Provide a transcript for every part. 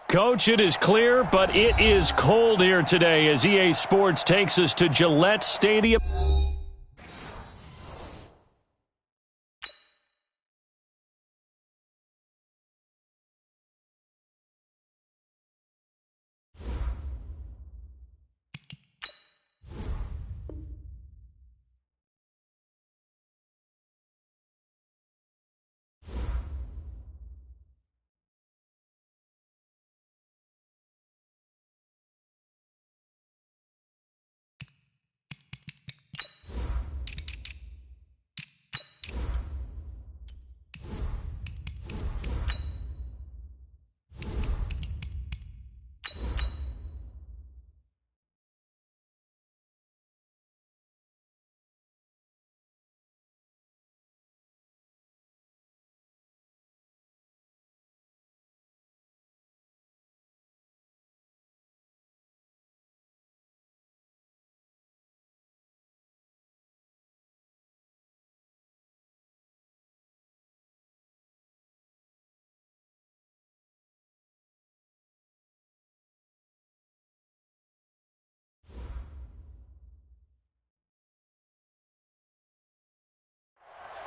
Coach, it is clear, but it is cold here today as EA Sports takes us to Gillette Stadium.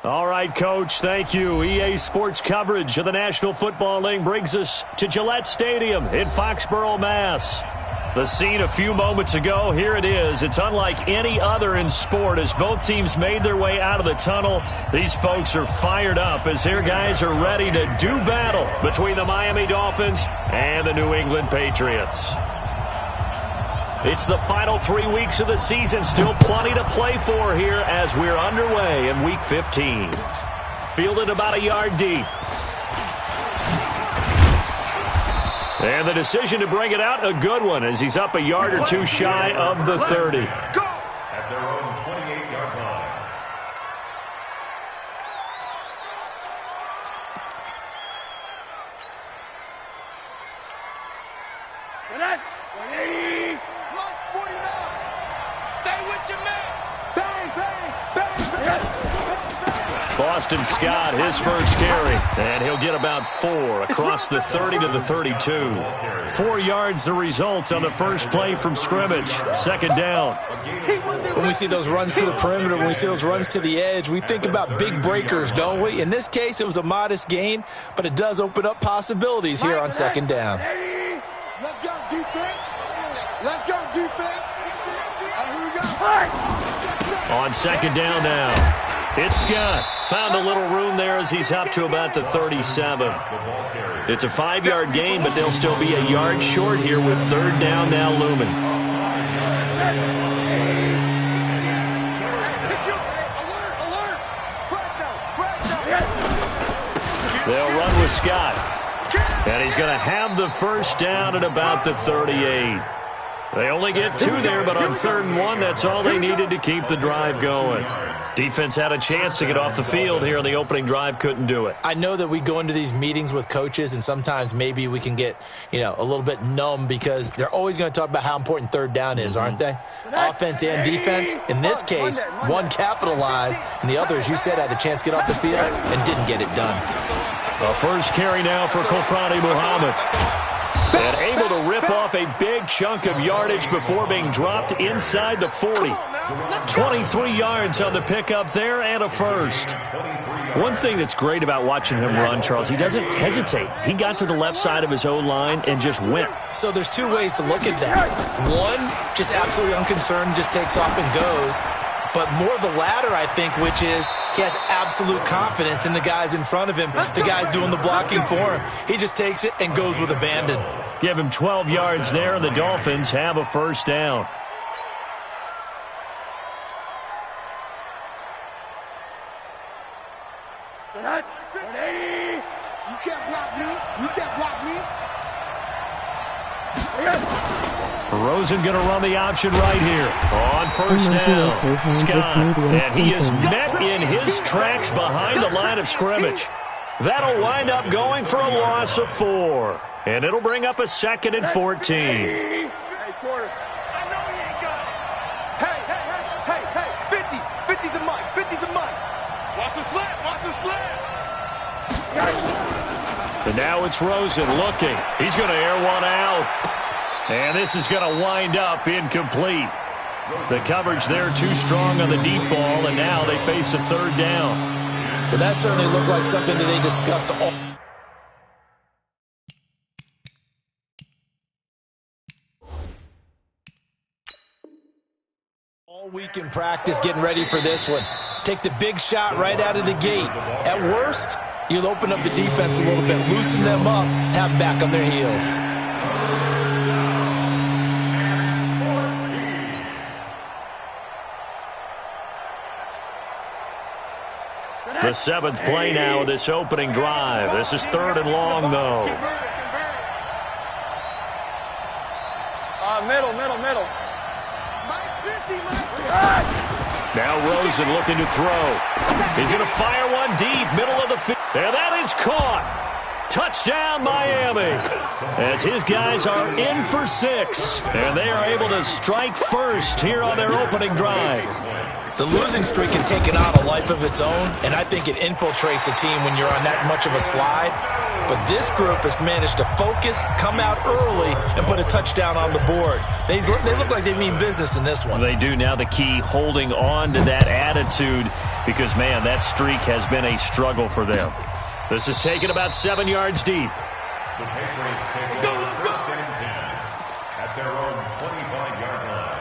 All right, Coach, thank you. EA Sports coverage of the National Football League brings us to Gillette Stadium in Foxborough, Mass. The scene a few moments ago, here it is. It's unlike any other in sport as both teams made their way out of the tunnel. These folks are fired up as their guys are ready to do battle between the Miami Dolphins and the New England Patriots. It's the final 3 weeks of the season. Still plenty to play for here as we're underway in Week 15. Fielded about a yard deep. And the decision to bring it out, a good one, as he's up a yard or two shy of the 30. Go! At their own 28-yard line. Boston Scott, his first carry, and he'll get about 4 across the 30 to the 32. 4 yards the result on the first play from scrimmage. Second down. When we see those runs to the perimeter, when we see those runs to the edge, we think about big breakers, don't we? In this case, it was a modest gain, but it does open up possibilities here on second down. Let's go, defense. Let's go, defense. Here we go. On second down now. It's Scott. Found a little room there as he's up to about the 37. It's a 5-yard gain, but they'll still be a yard short here with third down now looming. They'll run with Scott. And he's going to have the first down at about the 38. They only get 2 there, but on 3rd and 1, that's all they needed to keep the drive going. Defense had a chance to get off the field here on the opening drive, couldn't do it. I know that we go into these meetings with coaches, and sometimes maybe we can get, a little bit numb because they're always going to talk about how important third down is, aren't they? Offense and defense. In this case, one capitalized, and the other, as you said, had a chance to get off the field and didn't get it done. A first carry now for Kofrani Muhammad. And able to rip off a big chunk of yardage before being dropped inside the 40. 23 yards on the pickup there and a first. One thing that's great about watching him run, Charles, he doesn't hesitate. He got to the left side of his own line and just went. So there's 2 ways to look at that. One, just absolutely unconcerned, just takes off and goes. But more the latter, I think, which is he has absolute confidence in the guys in front of him, the guys doing the blocking for him. He just takes it and goes with abandon. Give him 12 yards there, and the Dolphins have a first down. You can't block me. You can't block me. Rosen going to run the option right here on first down. Scott, and he is met in his tracks behind the line of scrimmage. That'll wind up going for a loss of 4, and it'll bring up a 2nd and 14. Hey, quarter. I know he ain't got it. Hey, 50's the mic, 50's the mic. Watch the slant, watch the slant. And now it's Rosen looking. He's going to air one out. And this is going to wind up incomplete. The coverage there too strong on the deep ball, and now they face a third down. Well, that certainly looked like something that they discussed all week in practice, getting ready for this one. Take the big shot right out of the gate. At worst, you'll open up the defense a little bit, loosen them up, have them back on their heels. The seventh play now of this opening drive. This is third and long, though. Middle. Now Rosen looking to throw. He's going to fire one deep, middle of the field. And that is caught. Touchdown, Miami. As his guys are in for 6. And they are able to strike first here on their opening drive. The losing streak can take it on a life of its own, and I think it infiltrates a team when you're on that much of a slide. But this group has managed to focus, come out early, and put a touchdown on the board. They look like they mean business in this one. They do. Now the key, holding on to that attitude, because, man, that streak has been a struggle for them. This is taken about 7 yards deep. The Patriots take over first and 10 at their own 25-yard line.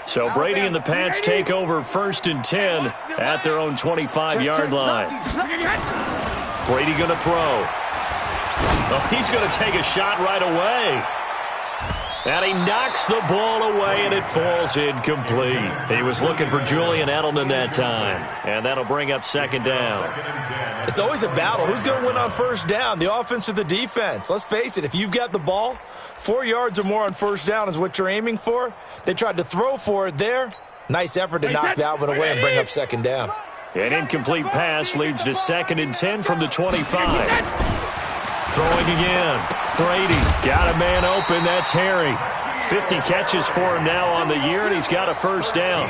So Brady and the Pats take over first and 10 at their own 25-yard line. Brady going to throw. Oh, he's going to take a shot right away. And he knocks the ball away, and it falls incomplete. He was looking for Julian Edelman that time. And that'll bring up second down. It's always a battle. Who's going to win on first down, the offense or the defense? Let's face it, if you've got the ball, 4 yards or more on first down is what you're aiming for. They tried to throw for it there. Nice effort to knock that one away and bring up second down. An incomplete pass leads to second and 10 from the 25. Throwing again. Brady got a man open. That's Harry. 50 catches for him now on the year, and he's got a first down.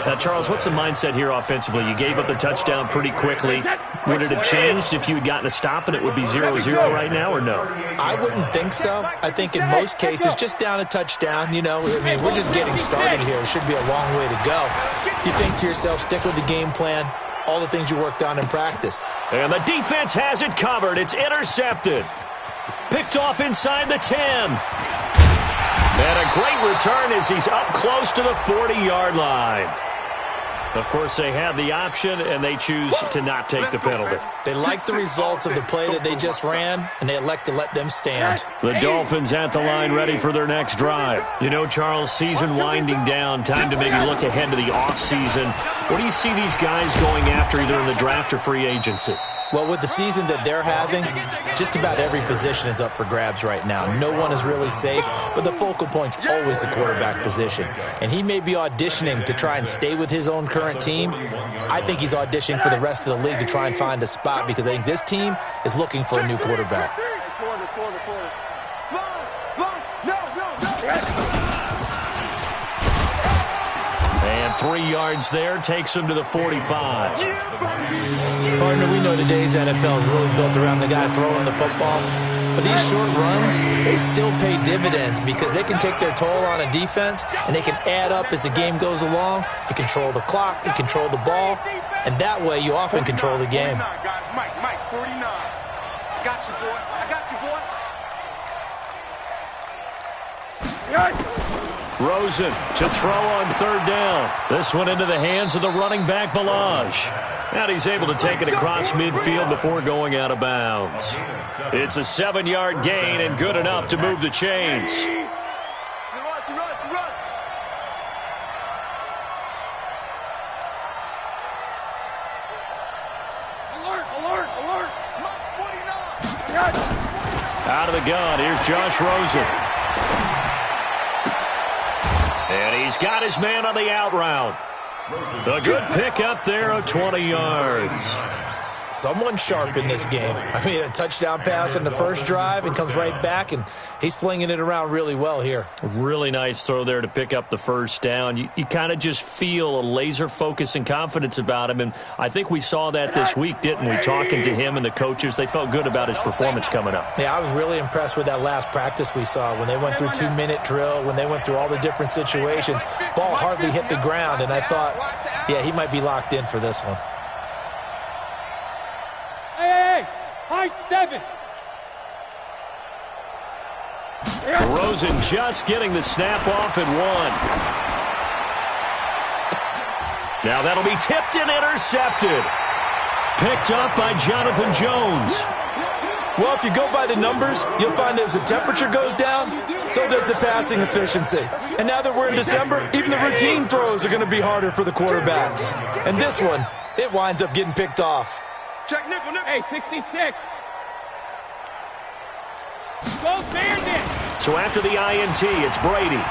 Now, Charles, what's the mindset here offensively? You gave up the touchdown pretty quickly. Would it have changed if you had gotten a stop and it would be 0-0 right now, or no? I wouldn't think so. I think in most cases, just down a touchdown, you know, I mean, we're just getting started here. It should be a long way to go. You think to yourself, stick with the game plan, all the things you worked on in practice. And the defense has it covered. It's intercepted. Picked off inside the 10. And a great return as he's up close to the 40-yard line. Of course, they had the option, and they choose to not take the penalty. They like the results of the play that they just ran, and they elect to let them stand. The Dolphins at the line ready for their next drive. You know, Charles, season winding down, time to maybe look ahead to the offseason. What do you see these guys going after either in the draft or free agency? Well, with the season that they're having, just about every position is up for grabs right now. No one is really safe, but the focal point's always the quarterback position. And he may be auditioning to try and stay with his own current team. I think he's auditioning for the rest of the league to try and find a spot because I think this team is looking for a new quarterback. And 3 yards there takes him to the 45. Partner, we know today's NFL is really built around the guy throwing the football. But these short runs, they still pay dividends because they can take their toll on a defense and they can add up as the game goes along. You control the clock, you control the ball, and that way you often control the game. Mike, 49. Got you, boy. I got you, boy. Rosen to throw on third down. This one into the hands of the running back, Balaj. And he's able to take it across midfield before going out of bounds. It's a 7-yard gain and good enough to move the chains. Out of the gun, here's Josh Rosen. And he's got his man on the out route. A good pickup there of 20 yards. Someone sharp in this game. I mean, a touchdown pass in the first drive and comes right back, and he's flinging it around really well here. Really nice throw there to pick up the first down. You kind of just feel a laser focus and confidence about him, and I think we saw that this week, didn't we? Talking to him and the coaches, they felt good about his performance coming up. Yeah, I was really impressed with that last practice we saw when they went through 2-minute drill, when they went through all the different situations. Ball hardly hit the ground, and I thought, yeah, he might be locked in for this one. Hey, high 7. Rosen just getting the snap off at 1. Now that'll be tipped and intercepted. Picked up by Jonathan Jones. Well, if you go by the numbers, you'll find as the temperature goes down, so does the passing efficiency. And now that we're in December, even the routine throws are going to be harder for the quarterbacks. And this one, it winds up getting picked off. Check nickel, nickel. Hey, 66. Go Bandit. So after the INT, it's Brady.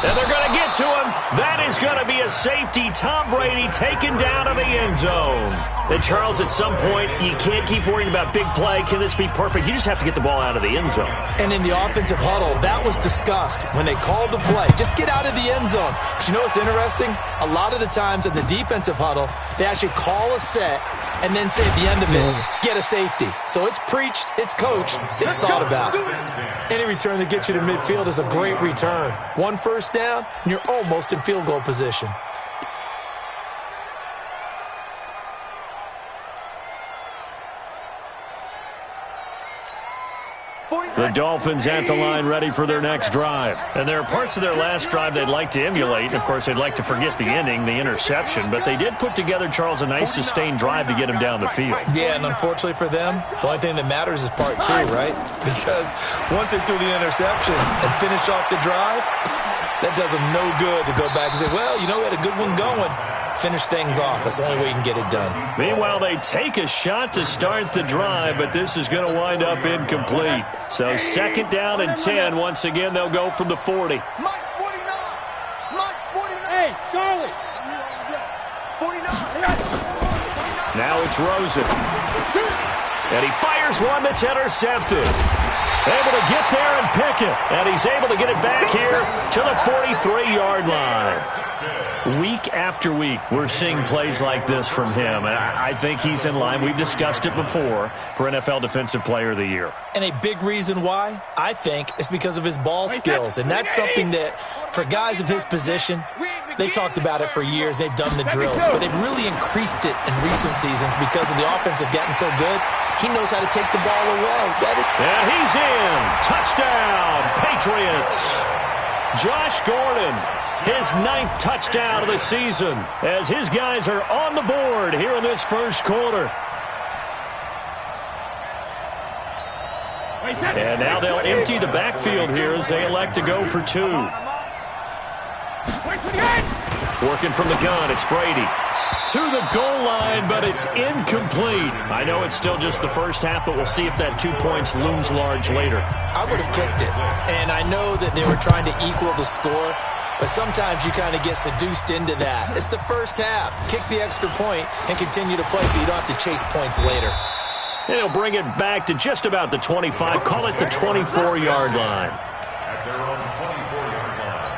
And they're going to get to him. That is going to be a safety. Tom Brady taken down to the end zone. And, Charles, at some point, you can't keep worrying about big play. Can this be perfect? You just have to get the ball out of the end zone. And in the offensive huddle, that was discussed when they called the play. Just get out of the end zone. But you know what's interesting? A lot of the times in the defensive huddle, they actually call a set and then say at the end of it, get a safety. So it's preached, it's coached, it's thought about. Any return that gets you to midfield is a great return. One first down, and you're almost in field goal position. The Dolphins at the line ready for their next drive. And there are parts of their last drive they'd like to emulate. And, of course, they'd like to forget the ending, the interception. But they did put together, Charles, a nice sustained drive to get him down the field. Yeah, and unfortunately for them, the only thing that matters is part 2, right? Because once they threw the interception and finished off the drive, that does them no good to go back and say, well, you know, we had a good one going. Finish things off. That's the only way you can get it done. Meanwhile, they take a shot to start the drive, but this is going to wind up incomplete. So second down and 10. Once again, they'll go from the 40. Mike's 49. Mike's 49. Hey, Charlie. 49. Now it's Rosen. And he fires one that's intercepted. Able to get there and pick it. And he's able to get it back here to the 43-yard line. Week after week, we're seeing plays like this from him, and I think he's in line. We've discussed it before for NFL Defensive Player of the Year. And a big reason why, I think, is because of his ball skills, and that's something that, for guys of his position, they've talked about it for years. They've done the drills, but they've really increased it in recent seasons because of the offense have gotten so good. He knows how to take the ball away. And he's in. Touchdown, Patriots. Josh Gordon, his 9th touchdown of the season as his guys are on the board here in this first quarter. And now they'll empty the backfield here as they elect to go for 2. Working from the gun, it's Brady. To the goal line, but it's incomplete. I know it's still just the first half, but we'll see if that 2 points looms large later. I would have kicked it, and I know that they were trying to equal the score, but sometimes you kind of get seduced into that. It's the first half. Kick the extra point and continue to play so you don't have to chase points later. And he'll bring it back to just about the 25. Call it the 24-yard line. At their own 24-yard line.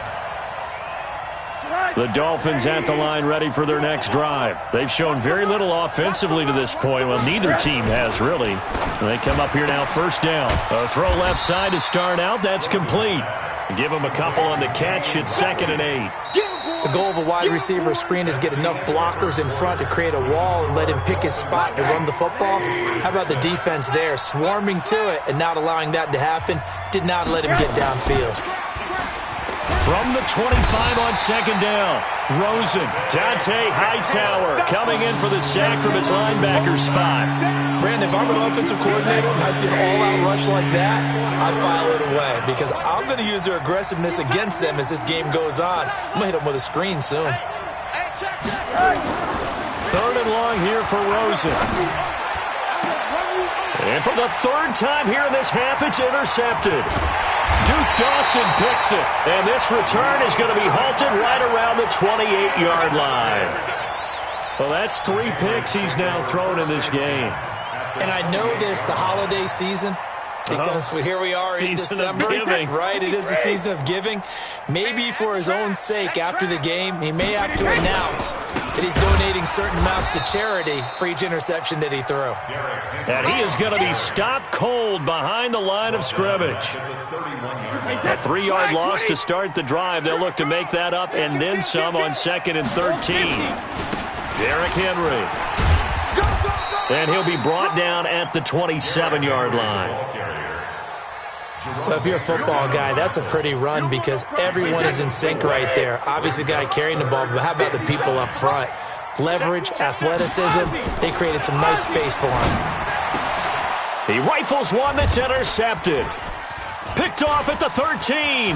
The Dolphins at the line ready for their next drive. They've shown very little offensively to this point. Well, neither team has really. They come up here now first down. A throw left side to start out. That's complete. Give him a couple on the catch. It's 2nd and 8. The goal of a wide receiver screen is get enough blockers in front to create a wall and let him pick his spot to run the football. How about the defense there, swarming to it and not allowing that to happen? Did not let him get downfield. From the 25 on 2nd down, Rosen, Dante Hightower coming in for the sack from his linebacker spot. Brandon, if I'm an offensive coordinator and I see an all-out rush like that, I file it away because I'm going to use their aggressiveness against them as this game goes on. I'm going to hit them with a screen soon. 3rd and long here for Rosen. And for the 3rd time here in this half, it's intercepted. Duke Dawson picks it, and this return is going to be halted right around the 28-yard line. Well, that's 3 picks he's now thrown in this game. And I know this, the holiday season, because here we are in December, right? It is the season of giving. Maybe for his own sake, after the game, he may have to announce that he's donating certain amounts to charity for each interception that he threw. And he is going to be stopped cold behind the line of scrimmage. A 3-yard loss to start the drive. They'll look to make that up and then some on 2nd and 13. Derrick Henry. And he'll be brought down at the 27-yard line. Well, if you're a football guy, that's a pretty run because everyone is in sync right there. Obviously, the guy carrying the ball, but how about the people up front? Leverage, athleticism, they created some nice space for him. He rifles one that's intercepted. Picked off at the 13.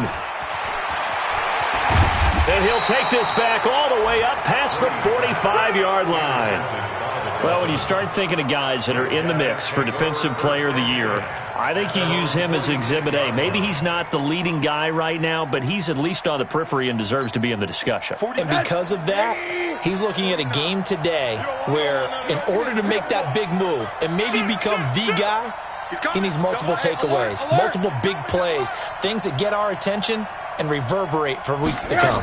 And he'll take this back all the way up past the 45-yard line. Well, when you start thinking of guys that are in the mix for Defensive Player of the Year, I think you use him as Exhibit A. Maybe he's not the leading guy right now, but he's at least on the periphery and deserves to be in the discussion. And because of that, he's looking at a game today where in order to make that big move and maybe become the guy, he needs multiple takeaways, multiple big plays, things that get our attention and reverberate for weeks to come.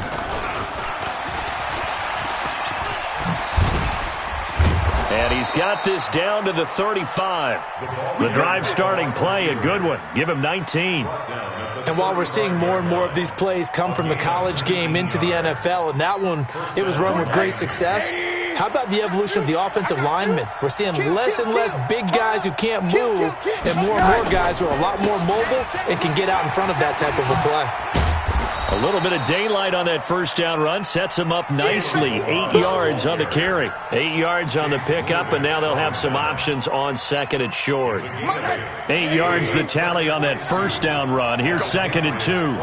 And he's got this down to the 35. The drive starting play, a good one. Give him 19. And while we're seeing more and more of these plays come from the college game into the NFL, and that one, it was run with great success, how about the evolution of the offensive linemen? We're seeing less and less big guys who can't move and more guys who are a lot more mobile and can get out in front of that type of a play. A little bit of daylight on that first down run sets him up nicely. 8 yards on the carry. 8 yards on the pickup, and now they'll have some options on 2nd and short. 8 yards the tally on that first down run. Here's 2nd and 2. Go! 25!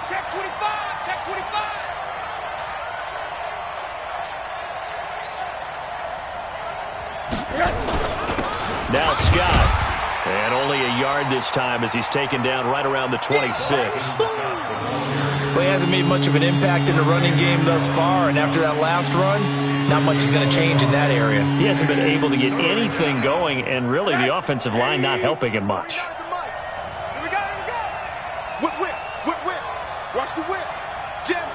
Check 25! Check 25! Now Scott. And only a yard this time as he's taken down right around the 26. Well, he hasn't made much of an impact in the running game thus far, and after that last run, not much is going to change in that area. He hasn't been able to get anything going, and really the offensive line not helping him much. Here we go! Whip! Watch the whip! Jam!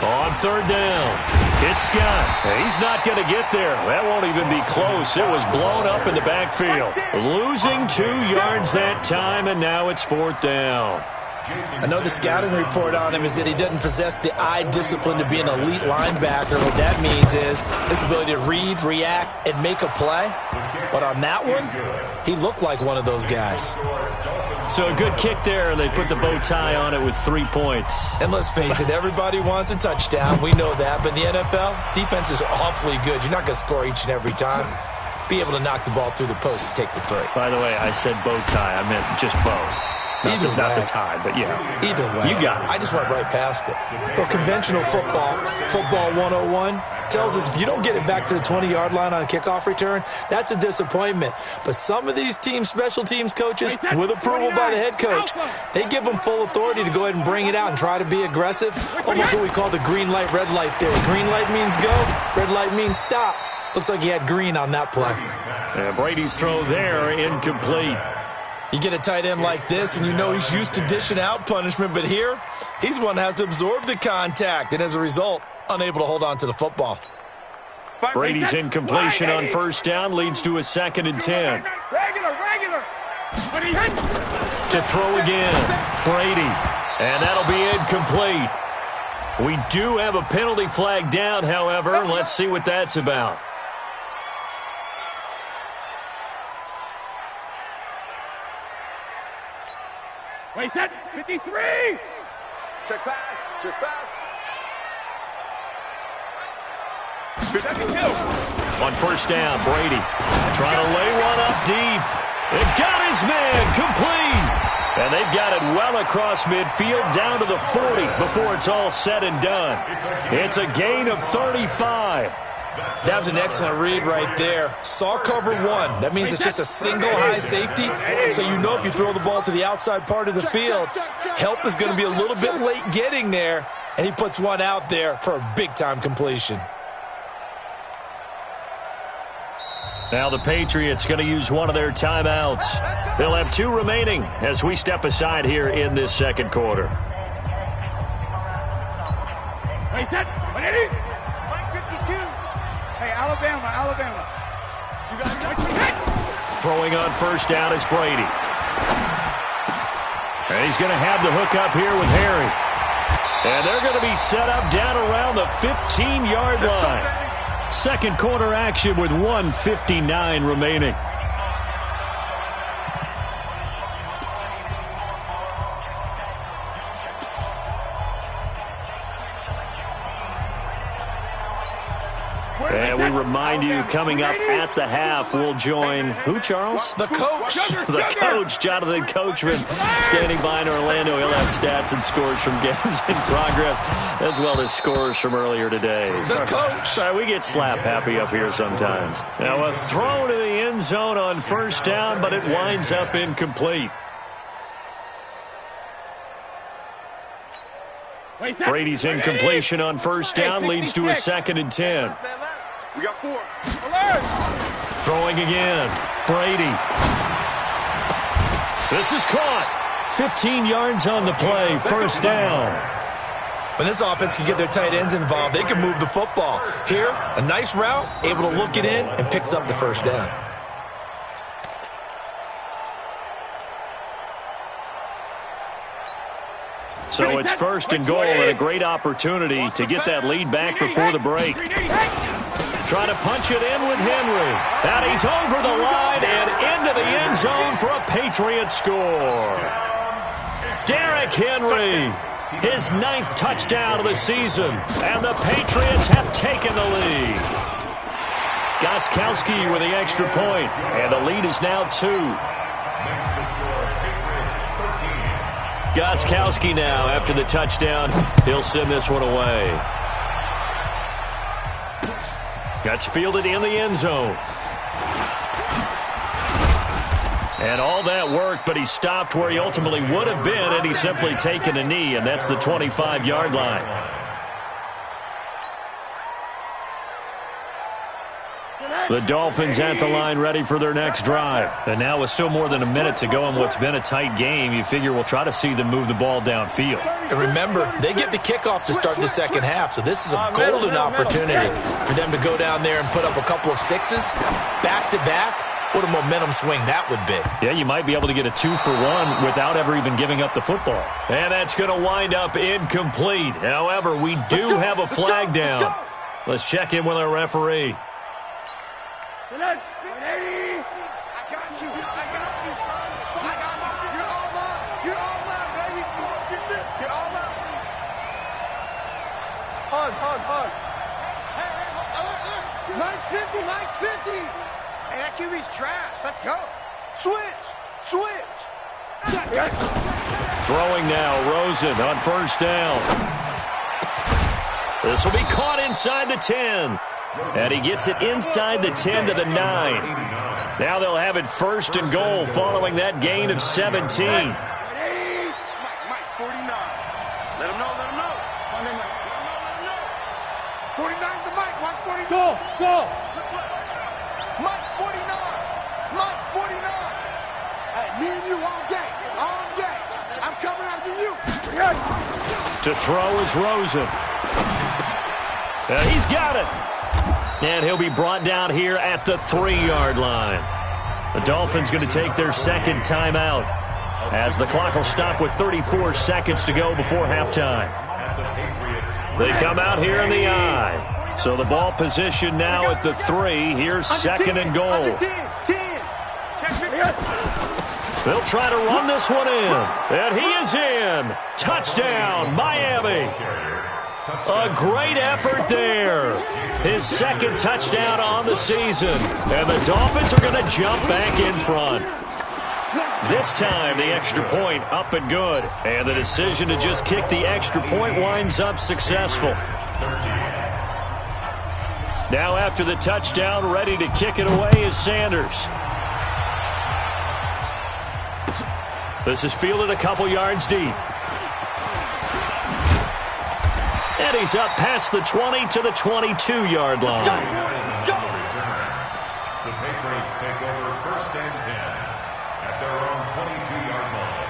On 3rd down. It's Scott. He's not going to get there. That won't even be close. It was blown up in the backfield. Losing 2 yards that time, and now it's 4th down. I know the scouting report on him is that he doesn't possess the eye discipline to be an elite linebacker. What that means is his ability to read, react, and make a play. But on that one, he looked like one of those guys. So a good kick there, and they put the bow tie on it with 3 points. And let's face it, everybody wants a touchdown. We know that. But in the NFL, defenses are awfully good. You're not going to score each and every time. Be able to knock the ball through the post and take the 3. By the way, I said bow tie. I meant just bow. Not the tie, but yeah. Either way. You got it. I just went right past it. Well, conventional football 101, tells us if you don't get it back to the 20-yard line on a kickoff return, that's a disappointment. But some of these teams, special teams coaches, with approval by the head coach, they give them full authority to go ahead and bring it out and try to be aggressive. Almost what we call the green light, red light theory. Green light means go, red light means stop. Looks like he had green on that play. Yeah, Brady's throw there, incomplete. You get a tight end like this, and you know he's used to dishing out punishment, but here, he's one that has to absorb the contact, and as a result, unable to hold on to the football. Brady's incompletion on 1st down leads to a 2nd and 10. Regular. To throw again, Brady, and that'll be incomplete. We do have a penalty flag down, however. Let's see what that's about. Wait, 53! Check pass. 72. On 1st down, Brady trying to lay one up deep. It got his man complete. And they've got it well across midfield down to the 40 before it's all said and done. It's a gain of 35. That was an excellent read right there. Saw cover one. That means it's just a single high safety. So you know if you throw the ball to the outside part of the field, help is going to be a little bit late getting there. And he puts one out there for a big-time completion. Now the Patriots going to use one of their timeouts. They'll have 2 remaining as we step aside here in this second quarter. Hey, 152. Hey, Alabama. You got it. Throwing on first down is Brady. And he's going to have the hook up here with Harry. And they're going to be set up down around the 15-yard line. Second quarter action with 1:59 remaining. And we remind you, coming up at the half, we'll join who, Charles? The coach. The coach, Jonathan Coachman, standing by in Orlando. He'll have stats and scores from games in progress, as well as scores from earlier today. The coach. Sorry, we get slap happy up here sometimes. Now a throw to the end zone on first down, but it winds up incomplete. Brady's incompletion on first down leads to a 2nd and 10. We got 4. Throwing again. Brady. This is caught. 15 yards on the play. First down. When this offense can get their tight ends involved, they can move the football. Here, a nice route, able to look it in, and picks up the first down. So it's 1st and goal and a great opportunity to get that lead back before the break. Trying to punch it in with Henry. And he's over the line and into the end zone for a Patriot score. Derrick Henry, his 9th touchdown of the season. And the Patriots have taken the lead. Gostkowski with the extra point. And the lead is now 2. Gostkowski now, after the touchdown, he'll send this one away. That's fielded in the end zone. And all that work, but he stopped where he ultimately would have been, and he's simply taken a knee, and that's the 25-yard line. The Dolphins at the line ready for their next drive. And now with still more than a minute to go in what's been a tight game, you figure we'll try to see them move the ball downfield. And remember, they get the kickoff to start the second half, so this is a golden opportunity for them to go down there and put up a couple of 6s back-to-back. What a momentum swing that would be. Yeah, you might be able to get a 2-for-1 without ever even giving up the football. And that's going to wind up incomplete. However, we do have a flag down. Let's check in with our referee. I got you, son. I got you. You're all mine. You're all mine, baby. Get this. You're all mine. Hug. Hey, Mike's 50. Hey, that QB's trash. Let's go. Switch. Throwing now, Rosen on first down. This will be caught inside the 10. And he gets it inside the 10 to the 9. Now they'll have it 1st and goal following that gain of 17. Mike, 49. Let him know. 49's the Mike. Watch 49. Go. Mike's 49. Hey, me and you all day. I'm coming after you. To throw is Rosen. He's got it. And he'll be brought down here at the 3-yard line. The Dolphins going to take their 2nd timeout as the clock will stop with 34 seconds to go before halftime. They come out here in the I. So the ball position now at the 3. Here's 2nd and goal. They'll try to run this one in. And he is in. Touchdown, Miami. A great effort there. His 2nd touchdown on the season. And the Dolphins are going to jump back in front. This time, the extra point up and good. And the decision to just kick the extra point winds up successful. Now after the touchdown, ready to kick it away is Sanders. This is fielded a couple yards deep. And he's up past the 20 to the 22-yard line. The Patriots take over 1st and 10 at their own 22-yard line.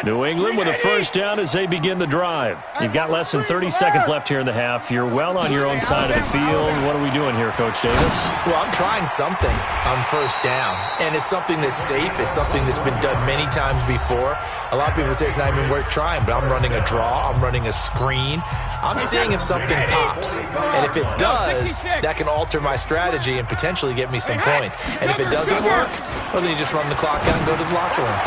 New England with a first down as they begin the drive. You've got less than 30 seconds left here in the half. You're well on your own side of the field. What are we doing here, Coach Davis? Well, I'm trying something on first down, and it's something that's safe. It's something that's been done many times before. A lot of people say it's not even worth trying, but I'm running a draw. I'm running a screen. I'm seeing if something pops, and if it does, that can alter my strategy and potentially get me some points. And if it doesn't work, well, then you just run the clock out and go to the locker room.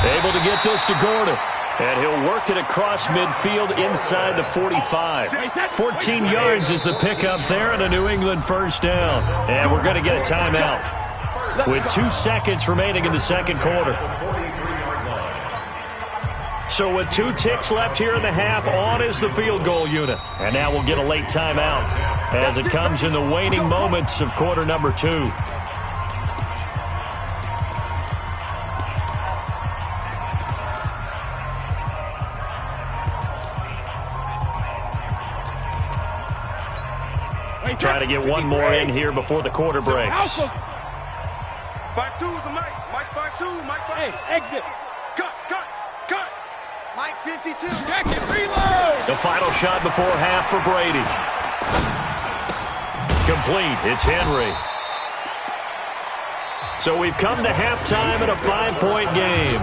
Able to get this to Gordon. And he'll work it across midfield inside the 45. 14 yards is the pickup there and a New England first down. And we're going to get a timeout with 2 seconds remaining in the second quarter. So with 2 ticks left here in the half, on is the field goal unit. And now we'll get a late timeout as it comes in the waning moments of quarter number 2. Trying to get one more in here before the quarter breaks. 5-2 is the Mike. Mike 5-2. Mike 5. Hey, exit. Cut. Mike 52. Jacket, reload. The final shot before half for Brady. Complete. It's Henry. So we've come to halftime in a 5-point game.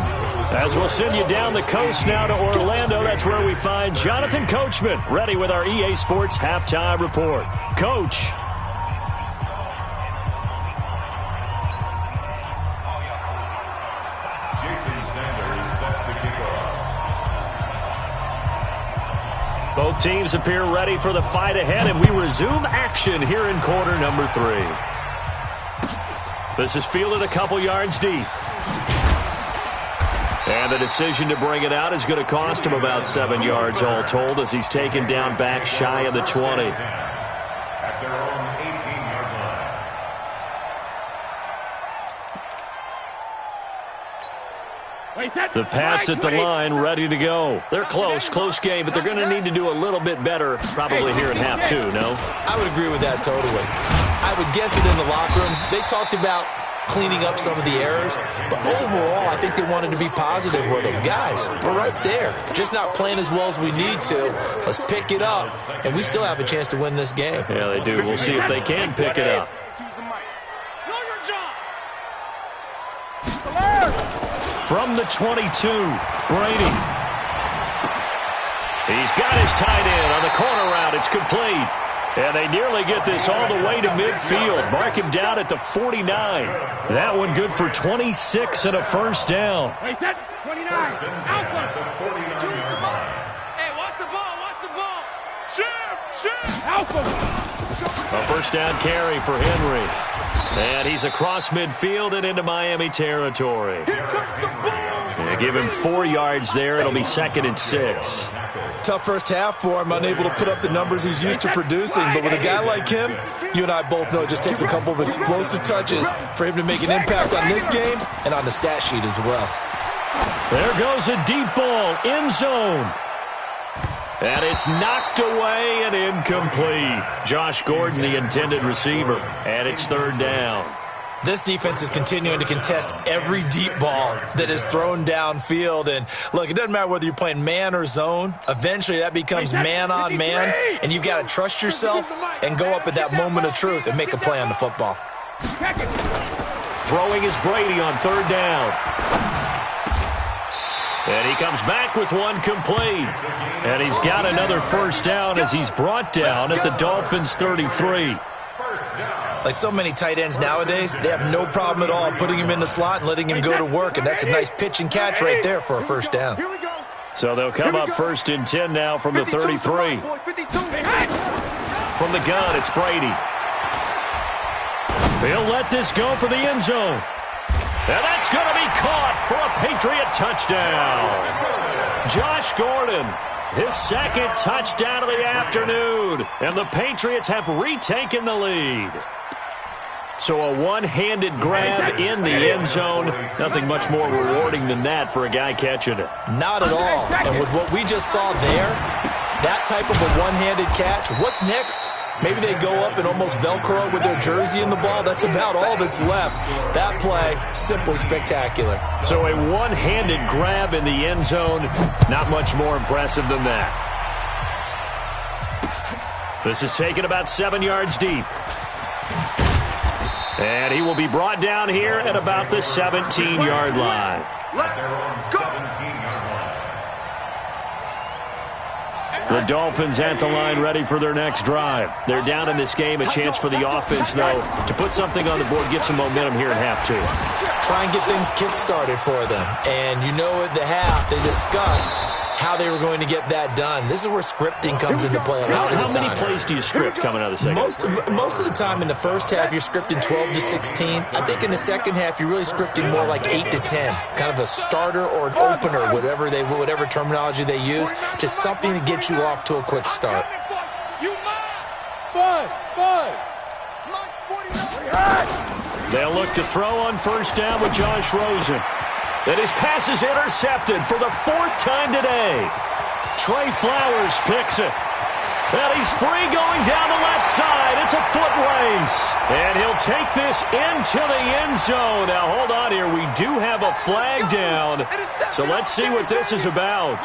As we'll send you down the coast now to Orlando, that's where we find Jonathan Coachman, ready with our EA Sports Halftime Report. Coach. Jason Sanders set to kick off. Both teams appear ready for the fight ahead, and we resume action here in quarter number 3. This is fielded a couple yards deep. And the decision to bring it out is going to cost him about 7 yards all told as he's taken down back shy of the 20. At their own 18-yard line. The Pats at the line ready to go. They're close game, but they're going to need to do a little bit better probably here in half 2, no? I would agree with that totally. I would guess it in the locker room. They talked about cleaning up some of the errors, but overall, I think they wanted to be positive with them. Guys, we're right there. Just not playing as well as we need to. Let's pick it up, and we still have a chance to win this game. Yeah, they do. We'll see if they can pick it up. From the 22, Brady. He's got his tight end on the corner route. It's complete. And they nearly get this all the way to midfield. Mark him down at the 49. That one good for 26 and a first down. Wait, that 29. Alpha. Hey, watch the ball. Shift. Alpha. A first down carry for Henry. And he's across midfield and into Miami territory. Yeah, give him 4 yards there. It'll be 2nd and 6. Tough first half for him, unable to put up the numbers he's used to producing. But with a guy like him, you and I both know it just takes a couple of explosive touches for him to make an impact on this game and on the stat sheet as well. There goes a deep ball, end zone. And it's knocked away and incomplete. Josh Gordon, the intended receiver, and it's 3rd down. This defense is continuing to contest every deep ball that is thrown downfield. And, look, it doesn't matter whether you're playing man or zone. Eventually that becomes man on man, and you've got to trust yourself and go up at that moment of truth and make a play on the football. Throwing is Brady on 3rd down. And he comes back with one complete. And he's got another first down as he's brought down at the Dolphins' 33. Like so many tight ends nowadays, they have no problem at all putting him in the slot and letting him go to work, and that's a nice pitch and catch right there for a first down. So they'll come up 1st and 10 now from the 33. From the gun, it's Brady. He'll let this go for the end zone. And that's going to be caught for a Patriot touchdown. Josh Gordon, his second touchdown of the afternoon, and the Patriots have retaken the lead. So a one-handed grab in the end zone. Nothing much more rewarding than that for a guy catching it. Not at all. And with what we just saw there, that type of a one-handed catch, what's next? Maybe they go up and almost Velcro with their jersey in the ball. That's about all that's left. That play, simply spectacular. So a one-handed grab in the end zone, not much more impressive than that. This is taken about 7 yards deep. And he will be brought down here at about the 17-yard line. Let's go. 17-yard line. The Dolphins at the line ready for their next drive. They're down in this game. A chance for the offense, though, to put something on the board, get some momentum here at half two. Try and get things kick-started for them. And you know at the half, they discussed how they were going to get that done. This is where scripting comes into play a lot of the time. How many plays do you script coming out of the second? Most of the time in the first half, you're scripting 12 to 16. I think in the second half, you're really scripting more like 8 to 10. Kind of a starter or an opener, whatever terminology they use. Just something to get you off to a quick start. They'll look to throw on first down with Josh Rosen. And his pass is intercepted for the 4th time today. Trey Flowers picks it. And he's free going down the left side. It's a foot race. And he'll take this into the end zone. Now, hold on here. We do have a flag down. So let's see what this is about.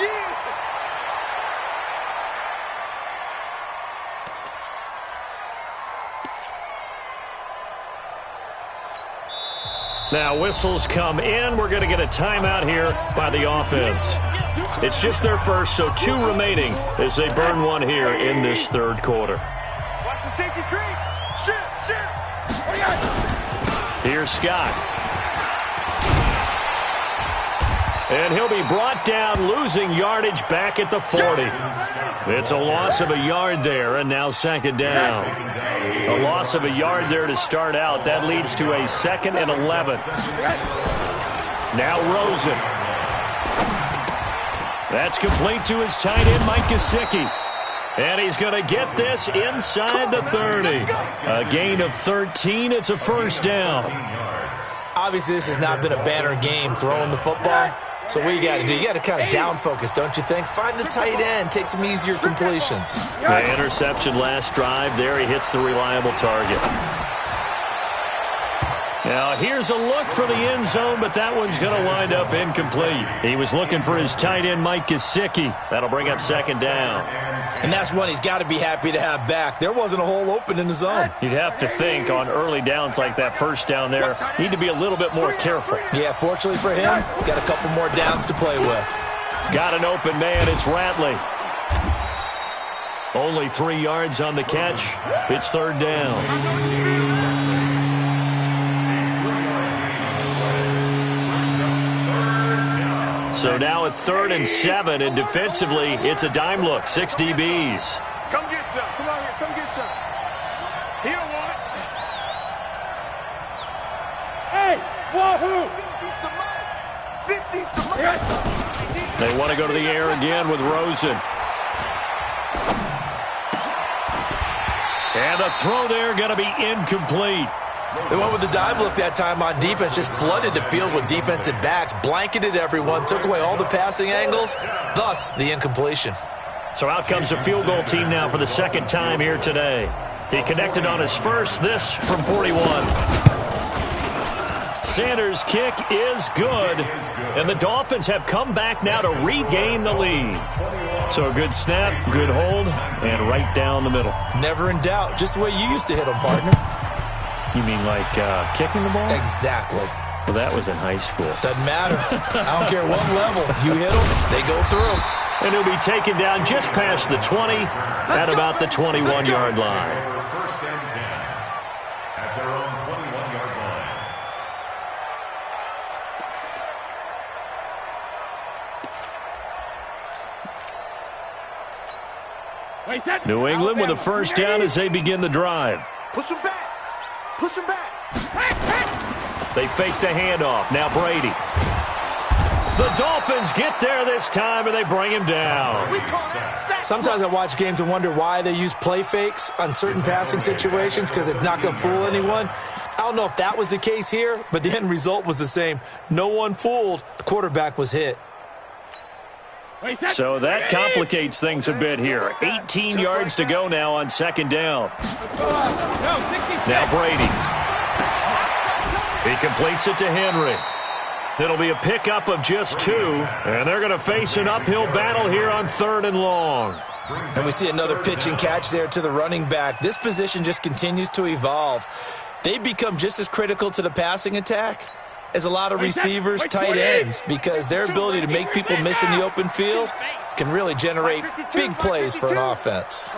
Now, whistles come in. We're going to get a timeout here by the offense. It's just their first, so 2 remaining as they burn one here in this third quarter. Watch the safety creep. Shoot. Here's Scott. And he'll be brought down, losing yardage back at the 40. It's a loss of a yard there, and now second down. A loss of a yard there to start out. That leads to a 2nd and 11. Now Rosen. That's complete to his tight end, Mike Gesicki. And he's going to get this inside the 30. A gain of 13. It's a first down. Obviously, this has not been a banner game throwing the football. So what you got to do, you got to kind of down focus, don't you think? Find the tight end, take some easier completions. The interception last drive. There he hits the reliable target. Now here's a look for the end zone, but that one's going to wind up incomplete. He was looking for his tight end, Mike Gesicki. That'll bring up second down. And that's one he's got to be happy to have back. There wasn't a hole open in the zone. You'd have to think on early downs like that first down there, need to be a little bit more careful. Yeah, fortunately for him, got a couple more downs to play with. Got an open man. It's Ratley. Only 3 yards on the catch. It's third down. So now at 3rd and 7, and defensively, it's a dime look. 6 DBs. Come get some. Come on here. Come get some. He don't want it. Hey, wahoo! 50's the mic. They want to go to the air again with Rosen. And the throw there going to be incomplete. They went with the dive look that time on defense, just flooded the field with defensive backs, blanketed everyone, took away all the passing angles, thus the incompletion. So out comes a field goal team now for the 2nd time here today. He connected on his first, this from 41. Sanders' kick is good, and the Dolphins have come back now to regain the lead. So a good snap, good hold, and right down the middle. Never in doubt, just the way you used to hit them, partner. You mean like kicking the ball? Exactly. Well, that was in high school. Doesn't matter. I don't care what level. You hit them, they go through. And he'll be taken down just past the 20 at about the 21-yard line. First and 10 at their own 21-yard line. New England with a first down as they begin the drive. Push him back. Push him back. They fake the handoff. Now Brady. The Dolphins get there this time, and they bring him down. Sometimes I watch games and wonder why they use play fakes on certain passing situations, because it's not going to fool anyone. I don't know if that was the case here, but the end result was the same. No one fooled. The quarterback was hit. So that complicates things a bit here. 18 yards to go now on second down. Now Brady. He completes it to Henry. It'll be a pickup of just 2, and they're going to face an uphill battle here on 3rd and long. And we see another pitch and catch there to the running back. This position just continues to evolve. They become just as critical to the passing attack as a lot of receivers, tight ends, because their ability to make people miss in the open field can really generate big plays for an offense.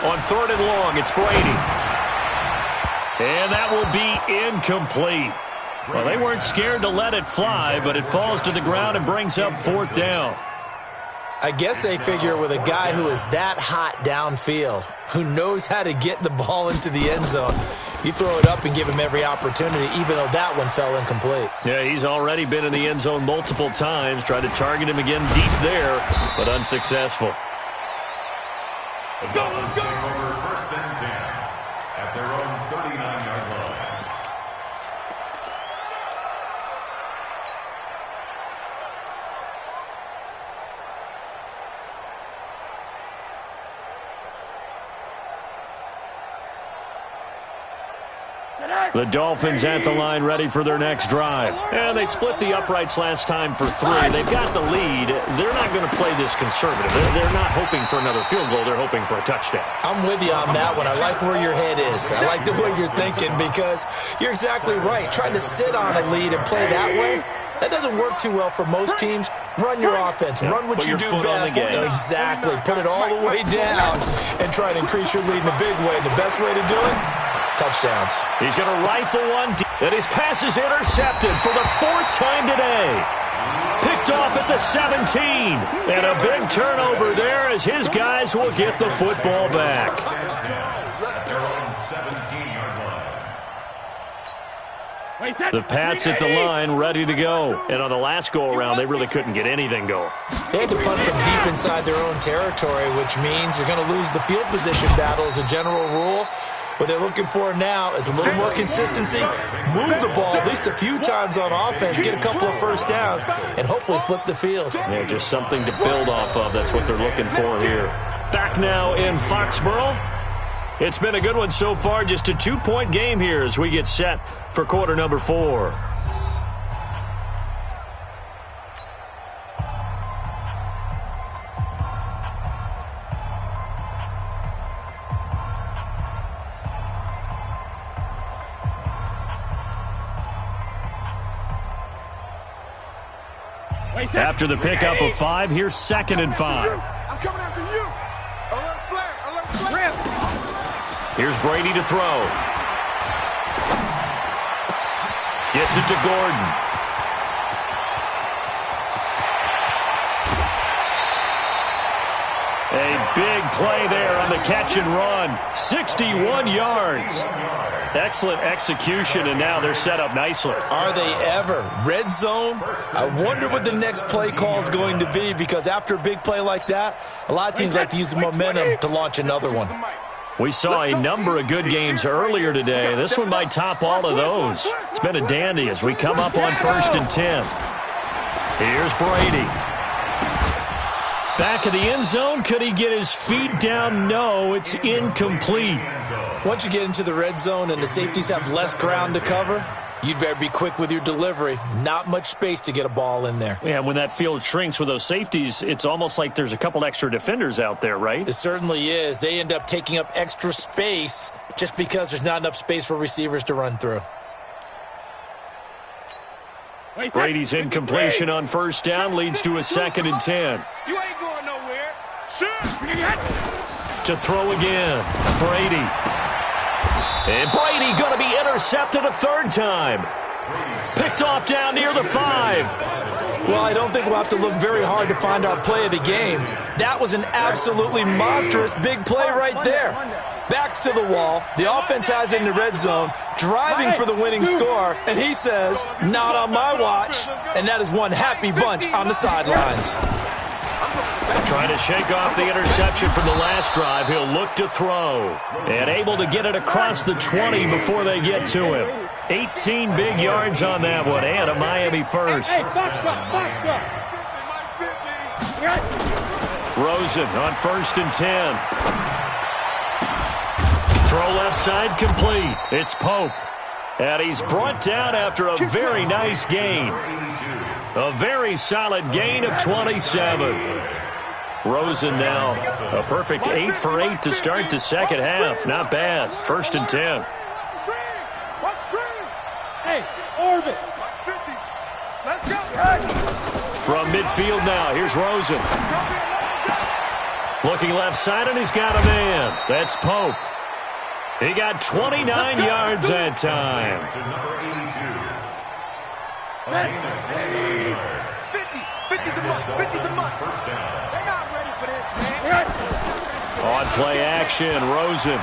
On 3rd and long, it's Brady. And that will be incomplete. Well, they weren't scared to let it fly, but it falls to the ground and brings up 4th down. I guess they figure with a guy who is that hot downfield, who knows how to get the ball into the end zone, you throw it up and give him every opportunity, even though that one fell incomplete. Yeah, he's already been in the end zone multiple times, tried to target him again deep there, but unsuccessful. The Dolphins take over 1st and 10 at their own 39-yard line. The Dolphins at the line ready for their next drive. And they split the uprights last time for 3. They've got the lead. They're not going to play this conservative. They're not hoping for another field goal. They're hoping for a touchdown. I'm with you on that one. I like where your head is. I like the way you're thinking, because you're exactly right. Trying to sit on a lead and play that way, that doesn't work too well for most teams. Run your offense. Run what you do best. Exactly. Put it all the way down and try to increase your lead in a big way. The best way to do it? Touchdowns. He's going to rifle one, and his pass is intercepted for the 4th time today. Picked off at the 17, and a big turnover there as his guys will get the football back. The Pats at the line ready to go, and on the last go-around, they really couldn't get anything going. They had to punt from deep inside their own territory, which means you're going to lose the field position battle as a general rule. What they're looking for now is a little more consistency, move the ball at least a few times on offense, get a couple of first downs, and hopefully flip the field. Yeah, just something to build off of. That's what they're looking for here. Back now in Foxborough. It's been a good one so far. Just a 2-point game here as we get set for quarter number 4. After the pickup of 5, here's 2nd and 5. I'm coming after you. Alert flare. Alert flare. Here's Brady to throw. Gets it to Gordon. A big play there on the catch and run. 61 yards. Excellent execution, and now they're set up nicely. Are they ever? Red zone? I wonder what the next play call is going to be, because after a big play like that, a lot of teams like to use the momentum to launch another one. We saw a number of good games earlier today. This one might top all of those. It's been a dandy as we come up on 1st and 10. Here's Brady. Back of the end zone. Could he get his feet down? No, it's incomplete. Once you get into the red zone and the safeties have less ground to cover, you'd better be quick with your delivery. Not much space to get a ball in there. Yeah, when that field shrinks with those safeties, it's almost like there's a couple extra defenders out there, right? It certainly is. They end up taking up extra space just because there's not enough space for receivers to run through. Brady's incompletion on 1st down leads to a 2nd and 10. You ain't going nowhere. Sure. To throw again. Brady. And Brady going to be intercepted a 3rd time. Picked off down near the 5. Well, I don't think we'll have to look very hard to find our play of the game. That was an absolutely monstrous big play right there. backs to the wall. The offense has it in the red zone, driving for the winning score, and he says, not on my watch. And that is one happy bunch on the sidelines. Trying to shake off the interception from the last drive. He'll look to throw. And able to get it across the 20 before they get to him. 18 big yards on that one, and a Miami first. Rosen on 1st and 10. Throw left side complete. It's Pope. And he's brought down after a very nice gain. A very solid gain of 27. Rosen now a perfect 8 for 8 to start the second half. Not bad. 1st and 10. Hey, orbit. Let's go. From midfield now, here's Rosen. Looking left side, and he's got a man. That's Pope. He got 29 yards that time. 50 the month. 50 the month. First down. They're not ready for this, man. On play action, Rosen.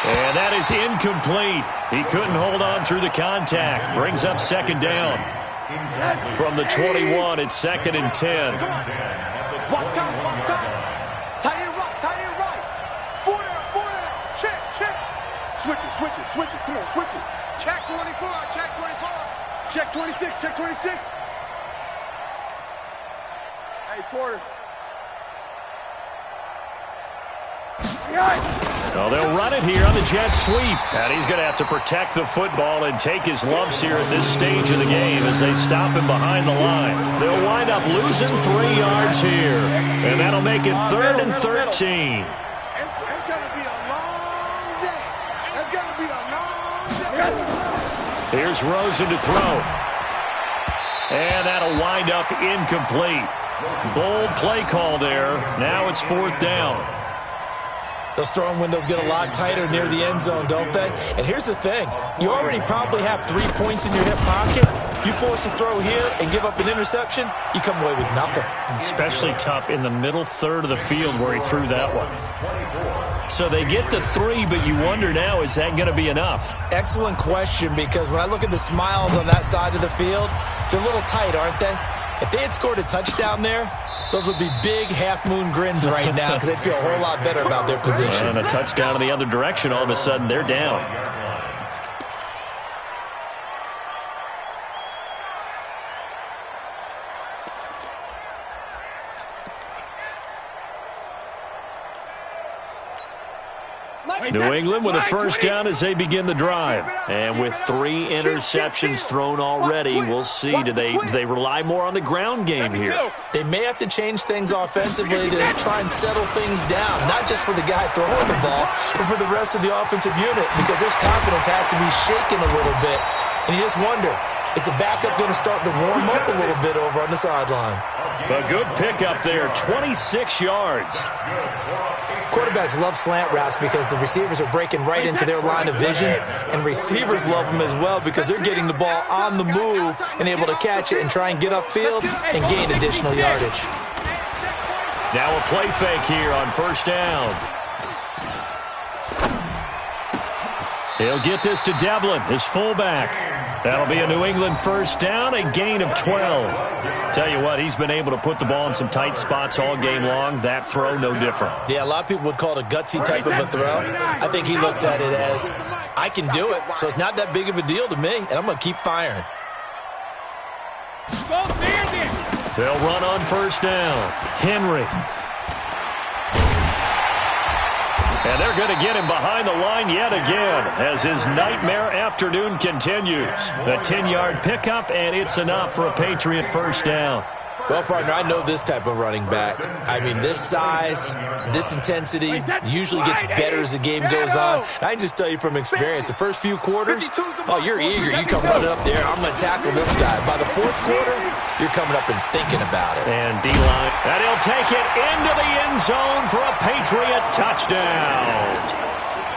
And that is incomplete. He couldn't hold on through the contact. Brings up second down. From the 21, it's 2nd and 10. One time. Tight end right. 4 down. Check. Switch it. Come on, switch it. Check 24. Check 26. Hey, Porter. Well, they'll run it here on the jet sweep. And he's going to have to protect the football and take his lumps here at this stage of the game as they stop him behind the line. They'll wind up losing 3 yards here. And that'll make it 3rd and 13. It's going to be a long day. It's going to be a long day. Here's Rosen to throw. And that'll wind up incomplete. Bold play call there. Now it's 4th down. Those throwing windows get a lot tighter near the end zone, don't they? And here's the thing. You already probably have 3 points in your hip pocket. You force a throw here and give up an interception, you come away with nothing. Especially tough in the middle third of the field where he threw that one. So they get to 3, but you wonder now, is that going to be enough? Excellent question, because when I look at the smiles on that side of the field, they're a little tight, aren't they? If they had scored a touchdown there, those would be big half-moon grins right now because they'd feel a whole lot better about their position. And a touchdown in the other direction, all of a sudden they're down. New England with a first down as they begin the drive. And with 3 interceptions thrown already, we'll see. Do they rely more on the ground game here? They may have to change things offensively to try and settle things down, not just for the guy throwing the ball, but for the rest of the offensive unit, because their confidence has to be shaken a little bit. And you just wonder, is the backup going to start to warm up a little bit over on the sideline? A good pickup there, 26 yards. Quarterbacks love slant routes because the receivers are breaking right into their line of vision, and receivers love them as well because they're getting the ball on the move and able to catch it and try and get upfield and gain additional yardage. Now a play fake here on first down. He'll get this to Devlin, his fullback. That'll be a New England first down, a gain of 12. Tell you what, he's been able to put the ball in some tight spots all game long. That throw, no different. Yeah, a lot of people would call it a gutsy type of a throw. I think he looks at it as, I can do it, so it's not that big of a deal to me, and I'm going to keep firing. They'll run on first down. Henry. And they're going to get him behind the line yet again as his nightmare afternoon continues. A 10-yard pickup, and it's enough for a Patriot first down. Well, partner, I know this type of running back. I mean, this size, this intensity usually gets better as the game goes on. And I can just tell you from experience, the first few quarters, oh, you're eager. You come running up there, I'm going to tackle this guy. By the fourth quarter, you're coming up and thinking about it. And D-line, and he'll take it into the end zone for a Patriot touchdown.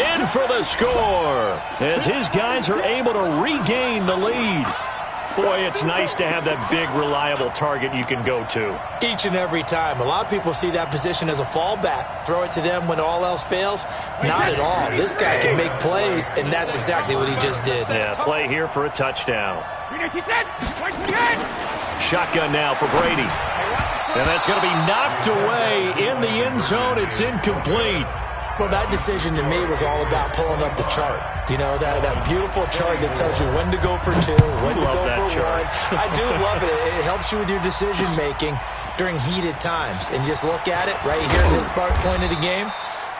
In for the score as his guys are able to regain the lead. Boy, it's nice to have that big, reliable target you can go to. Each and every time. A lot of people see that position as a fallback. Throw it to them when all else fails. Not at all. This guy can make plays, and that's exactly what he just did. Yeah, play here for a touchdown. Shotgun now for Brady. And that's going to be knocked away in the end zone. It's incomplete. Well, that decision to me was all about pulling up the chart. You know, that beautiful chart that tells you when to go for 2, when to go for 1. I do love it. It helps you with your decision-making during heated times. And just look at it right here in this point of the game.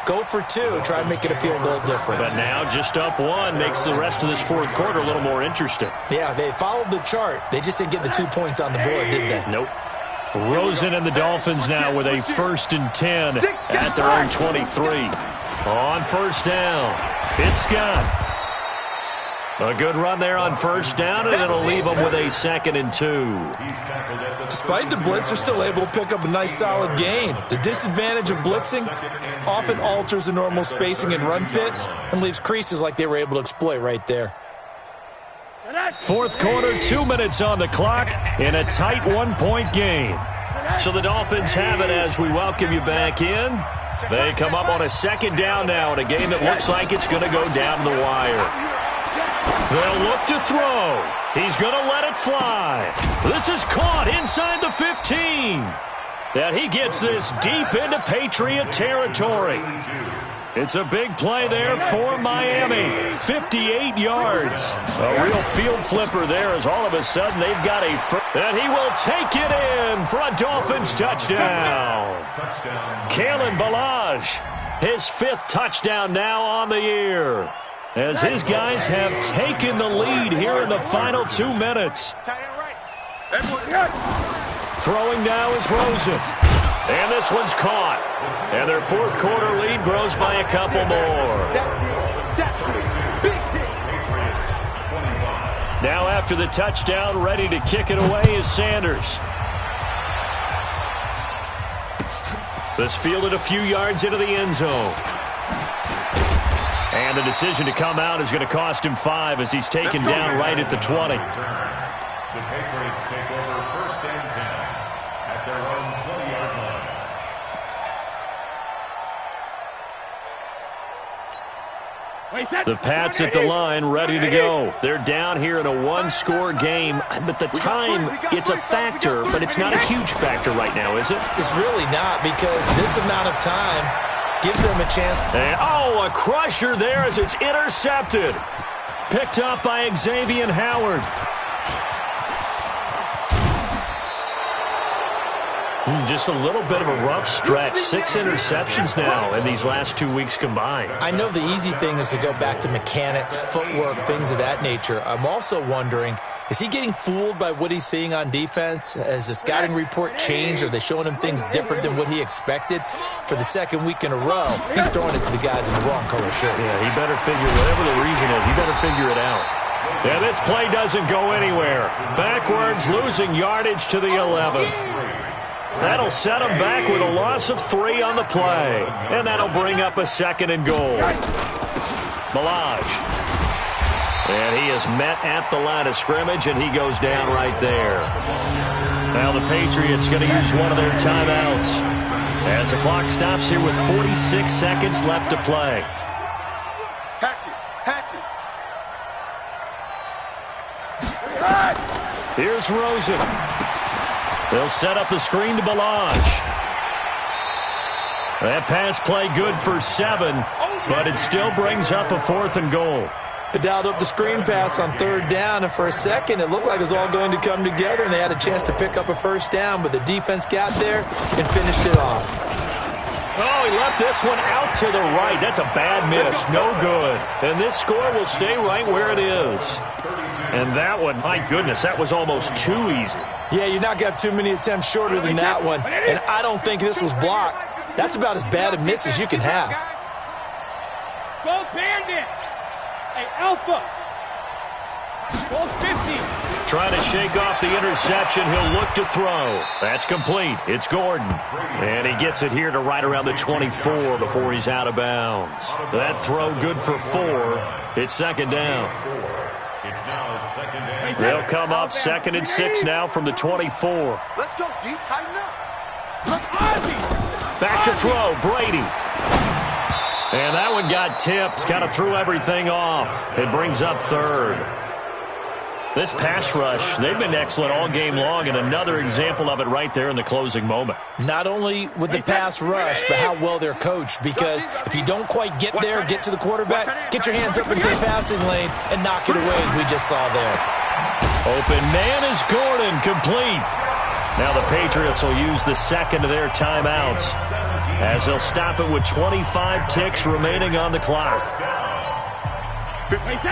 Go for 2. Try and make it a field goal difference. But now just up 1 makes the rest of this fourth quarter a little more interesting. Yeah, they followed the chart. They just didn't get the 2 points on the board, did they? Nope. Rosen and the Dolphins now with a 1st and 10 at their own 23. On first down, it's Scott. A good run there on first down, and it'll leave them with a 2nd and 2. Despite the blitz, they're still able to pick up a nice, solid gain. The disadvantage of blitzing often alters the normal spacing and run fits and leaves creases like they were able to exploit right there. Fourth quarter, 2 minutes on the clock in a tight 1-point game. So the Dolphins have it as we welcome you back in. They come up on a 2nd down now in a game that looks like it's going to go down the wire. They'll look to throw. He's going to let it fly. This is caught inside the 15. And he gets this deep into Patriot territory. It's a big play there for Miami. 58 yards. A real field flipper there as all of a sudden they've got a first. And he will take it in for a Dolphins touchdown. Kalen Ballage, his 5th touchdown now on the year. As his guys have taken the lead here in the final 2 minutes. Throwing now is Rosen. And this one's caught. And their fourth quarter lead grows by a couple more. Now after the touchdown, ready to kick it away is Sanders. This fielded a few yards into the end zone. And the decision to come out is going to cost him 5 as he's taken down right at the 20. The Patriots take over 1st and 10 at their own 20-yard line. The Pats at the line, ready to go. They're down here in a 1-score game, but the time, it's a factor, but it's not a huge factor right now, is it? It's really not, because this amount of time gives them a chance. And, oh, a crusher there as it's intercepted. Picked up by Xavier Howard. Just a little bit of a rough stretch. 6 interceptions now in these last 2 weeks combined. I know the easy thing is to go back to mechanics, footwork, things of that nature. I'm also wondering, is he getting fooled by what he's seeing on defense? Has the scouting report changed? Are they showing him things different than what he expected? For the 2nd week in a row, he's throwing it to the guys in the wrong color shirts. Yeah, he better figure, whatever the reason is, he better figure it out. Yeah, this play doesn't go anywhere. Backwards, losing yardage to the 11. That'll set him back with a loss of 3 on the play. And that'll bring up a 2nd and goal. Ballage. And he is met at the line of scrimmage, and he goes down right there. Now the Patriots going to use one of their timeouts as the clock stops here with 46 seconds left to play. Here's Rosen. They'll set up the screen to Ballage. That pass play good for 7, but it still brings up a 4th and goal. They dialed up the screen pass on 3rd down, and for a second it looked like it was all going to come together, and they had a chance to pick up a 1st down, but the defense got there and finished it off. Oh, he left this one out to the right. That's a bad miss. No good. And this score will stay right where it is. And that one, my goodness, that was almost too easy. Yeah, you knock out too many attempts shorter than that one, and I don't think this was blocked. That's about as bad a miss as you can have. Go Bandit! Hey, Alpha! Go 50! Trying to shake off the interception. He'll look to throw. That's complete. It's Gordon. And he gets it here to right around the 24 before he's out of bounds. That throw good for 4. It's 2nd down. It's now second and They'll come up 2nd and 6 now from the 24. Let's go, deep, tighten up. Back to throw, Brady. And that one got tipped, kind of threw everything off. It brings up 3rd. This pass rush, they've been excellent all game long, and another example of it right there in the closing moment. Not only with the pass rush, but how well they're coached, because if you don't quite get there, get to the quarterback, get your hands up into the passing lane and knock it away as we just saw there. Open man is Gordon, complete. Now the Patriots will use the second of their timeouts as they'll stop it with 25 ticks remaining on the clock. Wait, 20!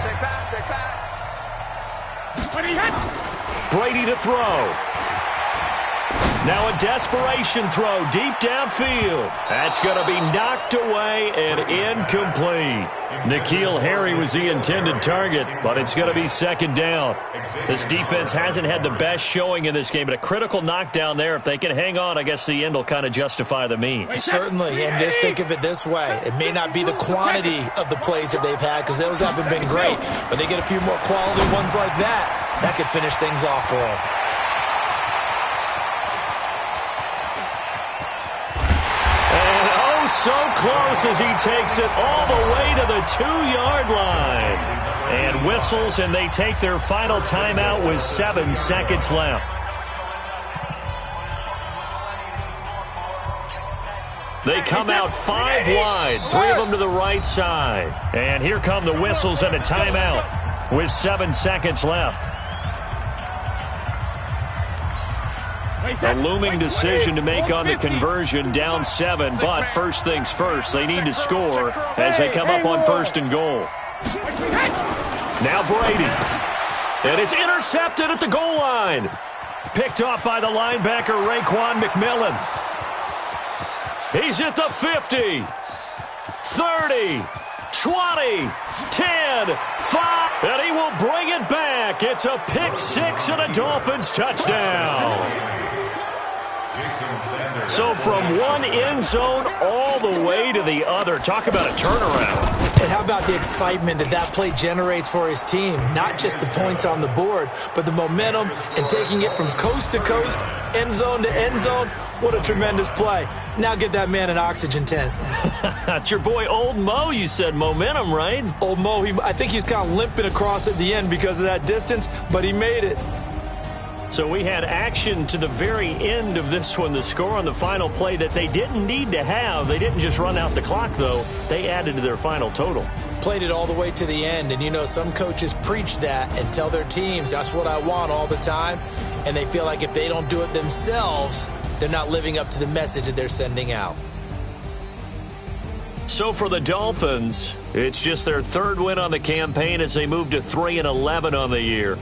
Check back. Brady to throw. Now a desperation throw deep downfield. That's going to be knocked away and incomplete. N'Keal Harry was the intended target, but it's going to be 2nd down. This defense hasn't had the best showing in this game, but a critical knockdown there. If they can hang on, I guess the end will kind of justify the means. Certainly, and just think of it this way. It may not be the quantity of the plays that they've had, because those haven't been great, but they get a few more quality ones like that. That could finish things off for them. So close as he takes it all the way to the 2-yard line. And whistles, and they take their final timeout with 7 seconds left. They come out 5 wide, 3 of them to the right side. And here come the whistles and a timeout with 7 seconds left. A looming decision to make on the conversion, down 7, but first things first, they need to score as they come up on 1st and goal. Now Brady, and it's intercepted at the goal line. Picked off by the linebacker, Raekwon McMillan. He's at the 50, 30, 20, 10, 5, and he will bring it back. It's a pick 6 and a Dolphins touchdown. So from one end zone all the way to the other. Talk about a turnaround. And how about the excitement that play generates for his team? Not just the points on the board, but the momentum and taking it from coast to coast, end zone to end zone. What a tremendous play. Now get that man an oxygen tent. That's your boy Old Mo. You said momentum, right? Old Mo, I think he's kind of limping across at the end because of that distance, but he made it. So we had action to the very end of this one, the score on the final play that they didn't need to have. They didn't just run out the clock, though. They added to their final total. Played it all the way to the end, and you know some coaches preach that and tell their teams, that's what I want all the time, and they feel like if they don't do it themselves, they're not living up to the message that they're sending out. So for the Dolphins, it's just their 3rd win on the campaign as they move to 3-11 on the year.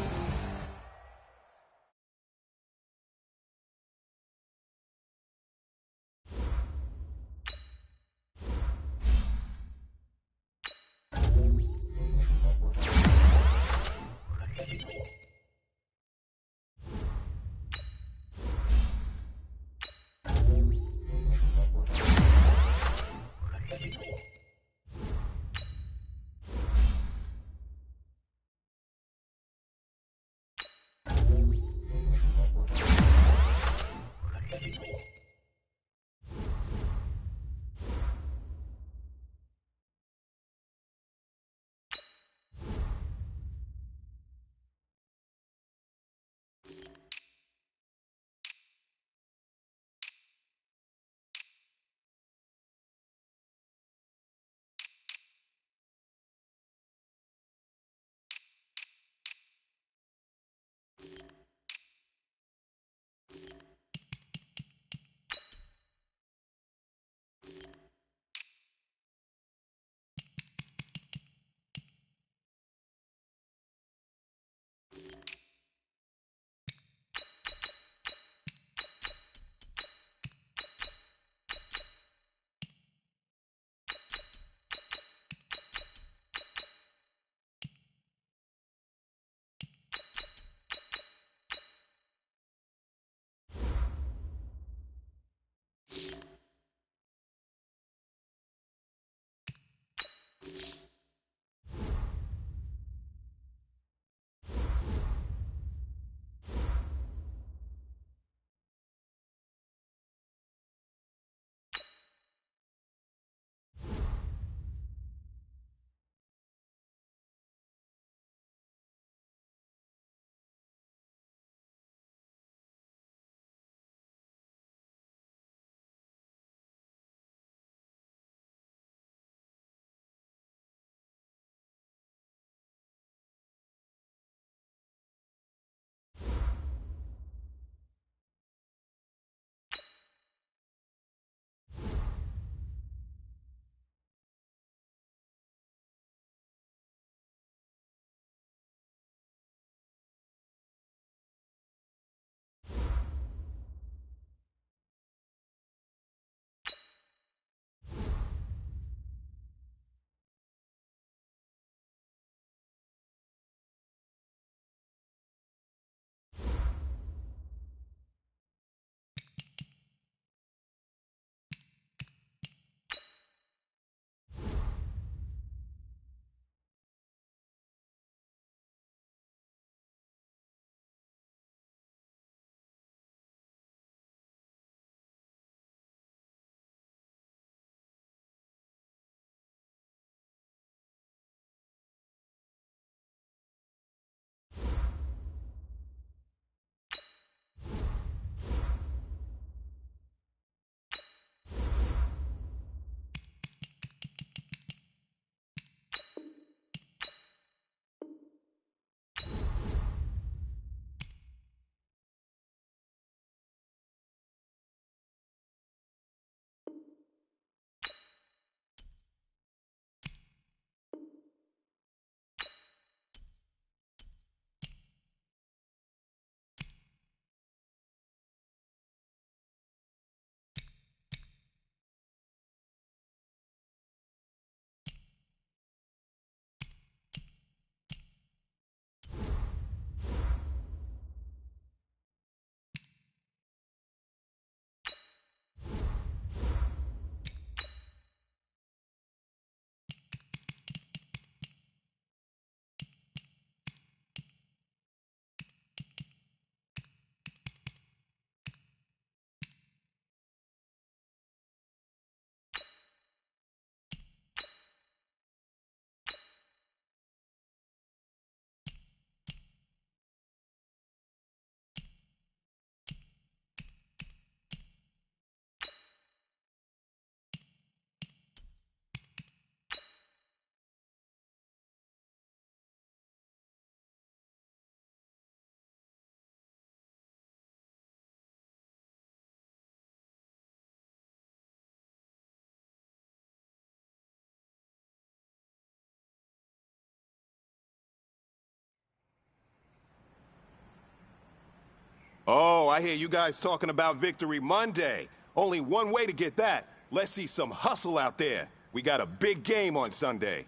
Oh, I hear you guys talking about Victory Monday. Only one way to get that. Let's see some hustle out there. We got a big game on Sunday.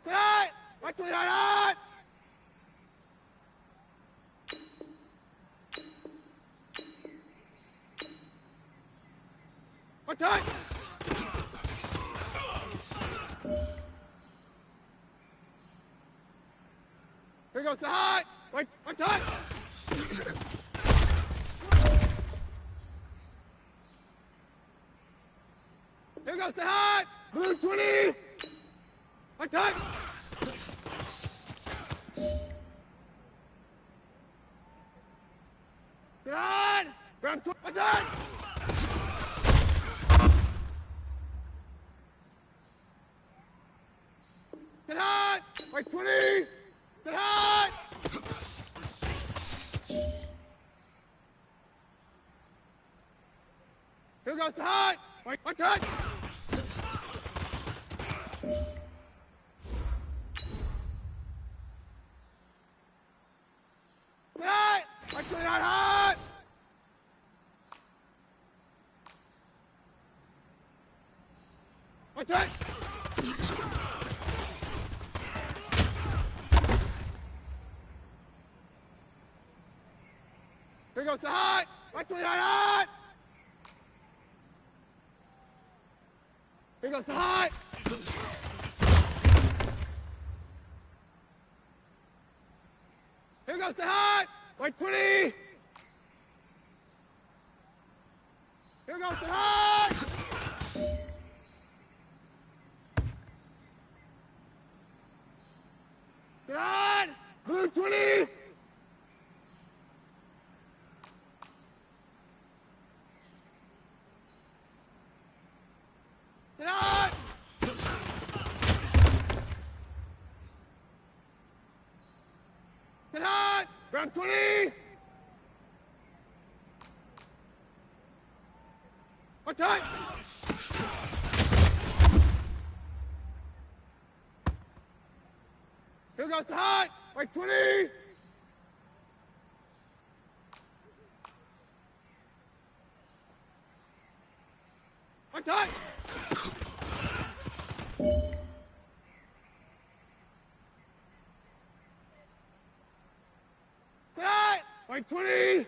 Tonight! Watch me on! Watch out! Here goes the high! Watch out! Here goes the high! Blue 20! Watch out! Get on! Ground 20! Watch out! Get on! White 20! Get on! Here goes the high! Watch out! Right! Watch it out hot! Watch it! Here goes the hot! Watch it out hot! Here goes the hot! Here goes the hot! White 20! Here goes the hot! Get on! Blue 20! Get on! Get on! Round 20! What time? Here goes the hot! White 20! What time? Tonight! White 20!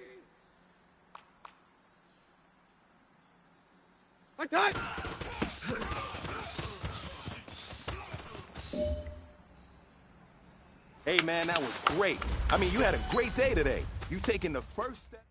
What time? Hey, man, that was great. I mean, you had a great day today. You taking the first step.